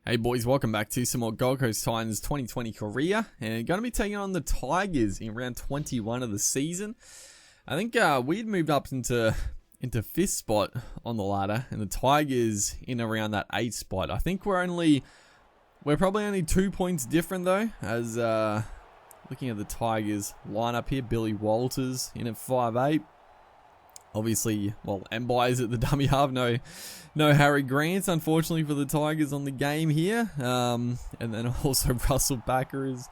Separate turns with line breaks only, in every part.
Hey boys, welcome back to some more Gold Coast Titans 2020 career, and going to be taking on the Tigers in round 21 of the season. I think we'd moved up into 5th spot on the ladder, and the Tigers in around that 8th spot. I think we're probably only 2 points different though, as looking at the Tigers lineup here, Billy Walters in at 5'8". Obviously, well, Mby's at the dummy half. No Harry Grant, unfortunately, for the Tigers on the game here. And then also Russell Packer is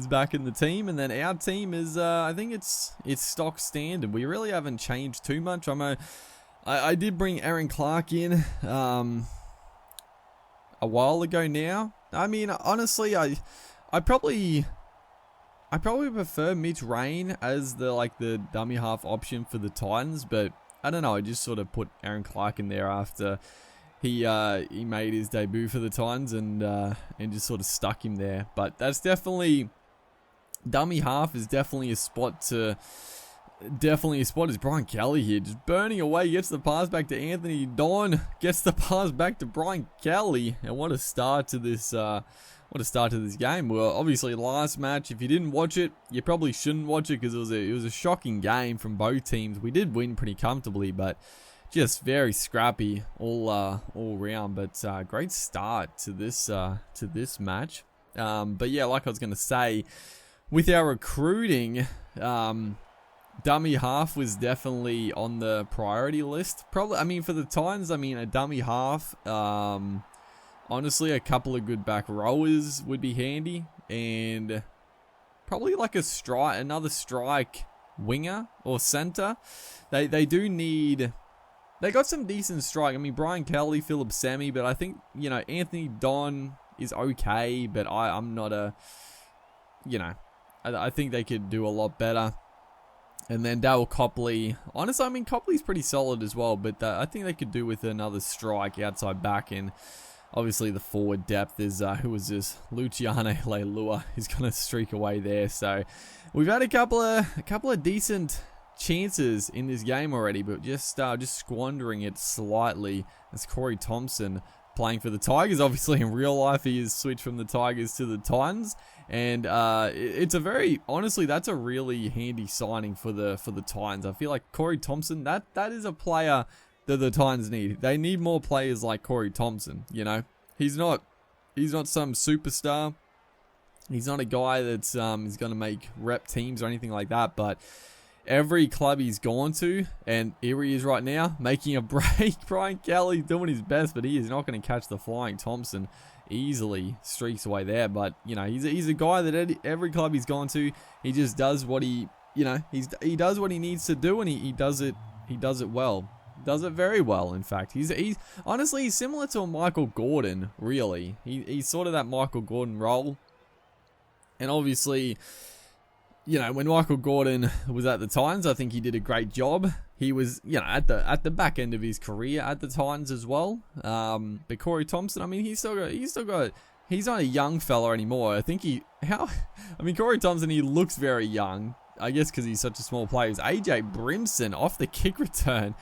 back in the team. And then our team is, I think it's stock standard. We really haven't changed too much. I did bring Aaron Clark in a while ago now. I mean, honestly, I probably prefer Mitch Rain as the dummy half option for the Titans, but I don't know. I just sort of put Aaron Clark in there after he made his debut for the Titans and just sort of stuck him there. But that's definitely dummy half is definitely a spot is Brian Kelly here, just burning away. Gets the pass back to Anthony Don, gets the pass back to Brian Kelly, and what a start to this. What a start to this game. Well, obviously last match, if you didn't watch it, you probably shouldn't watch it because it was a shocking game from both teams. We did win pretty comfortably, but just very scrappy all round. But great start to this match. But yeah, like I was gonna say, with our recruiting, dummy half was definitely on the priority list. Probably, I mean, for the Titans, a dummy half. Honestly, a couple of good back rowers would be handy, and probably like another strike winger or center. They got some decent strike. I mean, Brian Kelly, Philip Semi, but I think, Anthony Don is okay, but I'm not I think they could do a lot better. And then Dale Copley. Honestly, Copley's pretty solid as well, but I think they could do with another strike outside back. And obviously the forward depth is, who was this? Luciano Leilua is going to streak away there. So we've had a couple of decent chances in this game already, but just squandering it slightly. As Cory Thompson playing for the Tigers. Obviously in real life he is switched from the Tigers to the Titans. And it's honestly, that's a really handy signing for the Titans. I feel like Cory Thompson, that is a player that the Titans need. They need more players like Cory Thompson. He's not some superstar. He's not a guy that's is going to make rep teams or anything like that. But every club he's gone to, and here he is right now, making a break. Brian Kelly doing his best, but he is not going to catch the flying Thompson. Easily streaks away there. But he's a guy that every club he's gone to, he just does what he does what he needs to do, and he does it well. Does it very well, in fact. He's honestly, he's similar to a Michael Gordon, really. He's sort of that Michael Gordon role. And obviously, when Michael Gordon was at the Titans, I think he did a great job. He was, at the back end of his career at the Titans as well. But Cory Thompson, he's not a young fella anymore. I think Cory Thompson, he looks very young. I guess because he's such a small player. It's AJ Brimson off the kick return.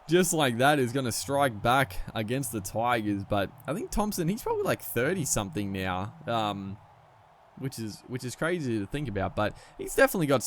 Just like that is going to strike back against the Tigers. But I think Thompson, he's probably like 30-something now, which is crazy to think about. But he's definitely got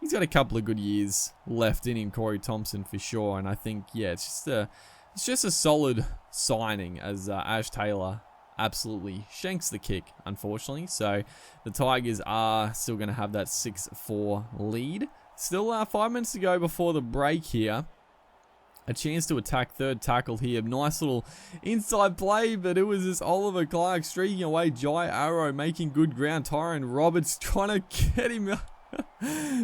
he's got a couple of good years left in him, Cory Thompson, for sure. And I think, yeah, it's just a solid signing, as Ash Taylor absolutely shanks the kick, unfortunately. So the Tigers are still going to have that 6-4 lead. Still 5 minutes to go before the break here. A chance to attack third tackle here. Nice little inside play, but it was this Oliver Clark streaking away. Jai Arrow making good ground. Tyron Roberts trying to get him.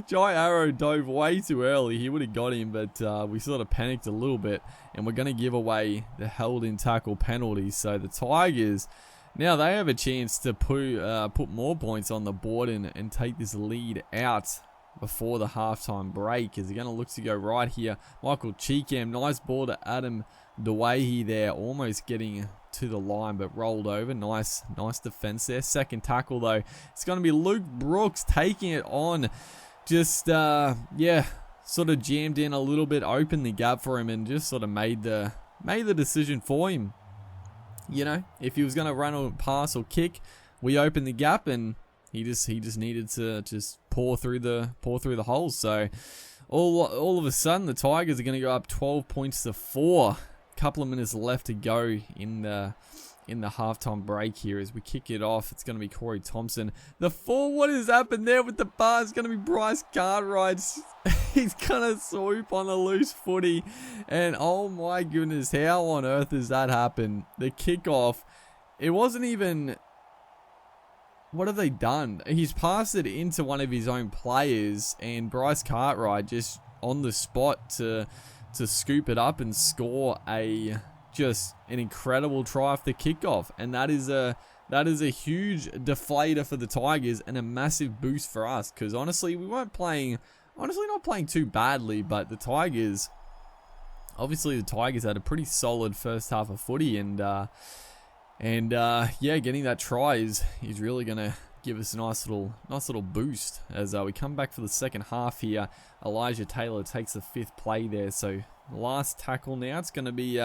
Jai Arrow dove way too early. He would have got him, but we sort of panicked a little bit. And we're going to give away the held in tackle penalty. So the Tigers, now they have a chance to put more points on the board and take this lead out before the halftime break, as they're going to look to go right here. Michael Cheekham, nice ball to Adam Dewey there, almost getting to the line, but rolled over. Nice defense there. Second tackle though, it's going to be Luke Brooks taking it on. Just sort of jammed in a little bit, opened the gap for him, and just sort of made the decision for him. you know, if he was going to run or pass or kick, we opened the gap, and he just needed to just pour through the holes. So all of a sudden, the Tigers are going to go up 12 points to 4. Couple of minutes left to go in the halftime break here as we kick it off. It's going to be Cory Thompson. The 4, what has happened there with the bar? It's going to be Bryce Cartwright. He's going to swoop on the loose footy. And oh my goodness, how on earth has that happened? The kickoff, it wasn't even... What have they done? He's passed it into one of his own players, and Bryce Cartwright just on the spot to scoop it up and score just an incredible try off the kickoff. And that is a huge deflator for the Tigers and a massive boost for us, because honestly, we weren't playing, not playing too badly, but the Tigers had a pretty solid first half of footy, and yeah, getting that try is really gonna give us a nice little boost as we come back for the second half here. Elijah Taylor takes the 5th play there, so last tackle now. It's gonna be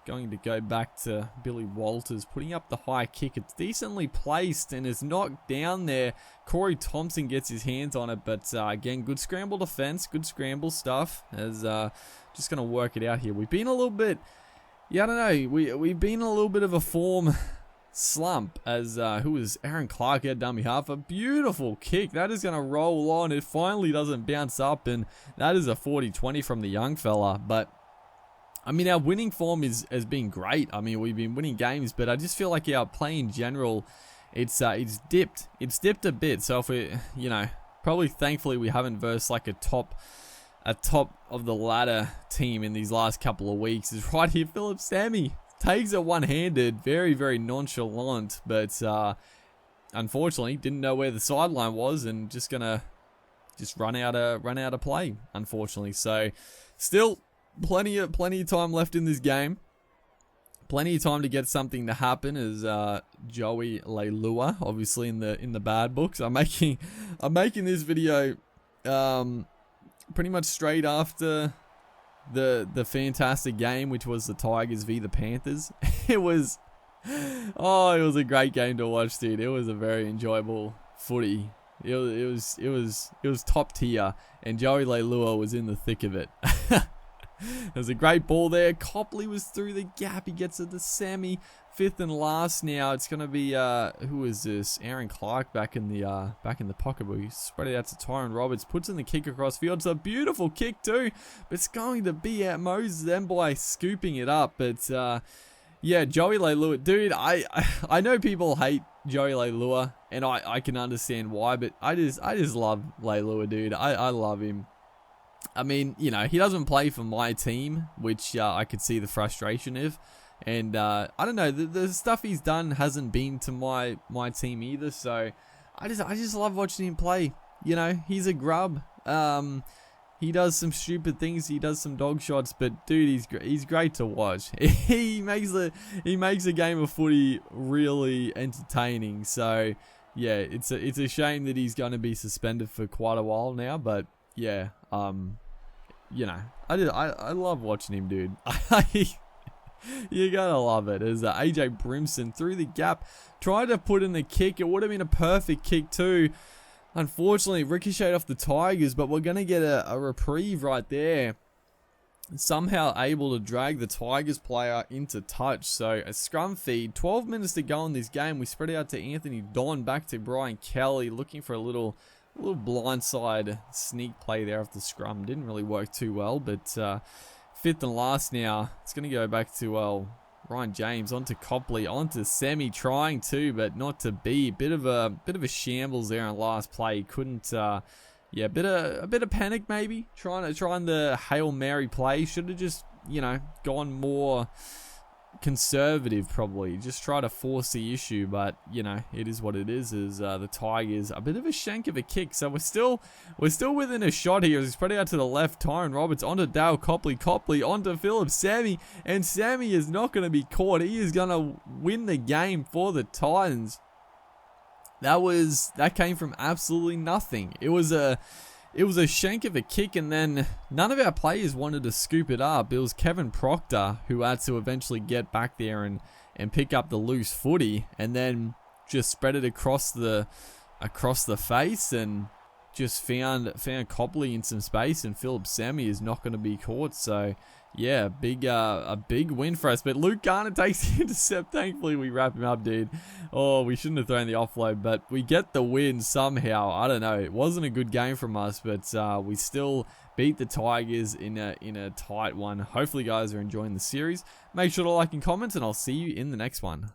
going to go back to Billy Walters, putting up the high kick. It's decently placed and is knocked down there. Cory Thompson gets his hands on it, but again, good scramble defense, good scramble stuff. As just gonna work it out here. We've been a little bit. Yeah, I don't know. We've been in a little bit of a form slump as who was Aaron Clark had dummy half. A beautiful kick. That is going to roll on. It finally doesn't bounce up, and that is a 40-20 from the young fella. But, I mean, our winning form has been great. I mean, we've been winning games, but I just feel like our play in general, it's dipped. It's dipped a bit. So if we, you know, probably thankfully we haven't versed like a top of the ladder team in these last couple of weeks. Is right here. Philip Sammy takes it one-handed, very, very nonchalant, but unfortunately didn't know where the sideline was and just gonna run out of play, unfortunately. So still plenty of time left in this game. Plenty of time to get something to happen as Joey Leilua, obviously in the bad books. I'm making this video pretty much straight after the fantastic game, which was the Tigers v the Panthers. It was a great game to watch, dude. It was a very enjoyable footy. It was top tier, and Joey Leilua was in the thick of it. There's a great ball there. Copley was through the gap. He gets it to Sammy. 5th and last now. It's going to be, who is this? Aaron Clark back in the pocket. But he spread it out to Tyron Roberts. Puts in the kick across field. It's a beautiful kick too. But it's going to be at Moses Mboy scooping it up. But, yeah, Joey Leilua. Dude, I know people hate Joey Leilua, and I can understand why. But I just love Leilua, dude. I love him. I mean, you know, he doesn't play for my team, which I could see the frustration of. And I don't know, the stuff he's done hasn't been to my team either. So I just love watching him play. You know, he's a grub. He does some stupid things. He does some dog shots, but dude, he's great to watch. He makes the game of footy really entertaining. So yeah, it's a shame that he's going to be suspended for quite a while now. But yeah, you know, I love watching him, dude. You gotta love it. As AJ Brimson through the gap, tried to put in the kick. It would have been a perfect kick too. Unfortunately, ricocheted off the Tigers, but we're gonna get a reprieve right there. Somehow able to drag the Tigers player into touch. So a scrum feed. 12 minutes to go in this game. We spread out to Anthony Don, back to Brian Kelly, looking for a little blindside sneak play there off the scrum. Didn't really work too well, but 5th and last now. It's going to go back to Ryan James, onto Copley, onto Semi, trying to, but not to be. Bit of a shambles there in last play. Couldn't. Yeah, a bit of panic maybe. Trying the Hail Mary play. Should have just, you know, gone more conservative probably. Just try to force the issue, but you know, it is what it is. The Tigers a bit of a shank of a kick, so we're still within a shot here. He's spread out to the left. Tyron Roberts onto Dale Copley onto Philip Sammy, and Sammy is not going to be caught. He is going to win the game for the Titans. That came from absolutely nothing. It was a shank of a kick, and then none of our players wanted to scoop it up. It was Kevin Proctor who had to eventually get back there and and pick up the loose footy, and then just spread it across the face, and just found Copley in some space, and Philip Semi is not going to be caught. So yeah, a big win for us. But Luke Garner takes the intercept. Thankfully, we wrap him up, dude. Oh, we shouldn't have thrown the offload, but we get the win somehow. I don't know. It wasn't a good game from us, but we still beat the Tigers in a tight one. Hopefully, you guys are enjoying the series. Make sure to like and comment, and I'll see you in the next one.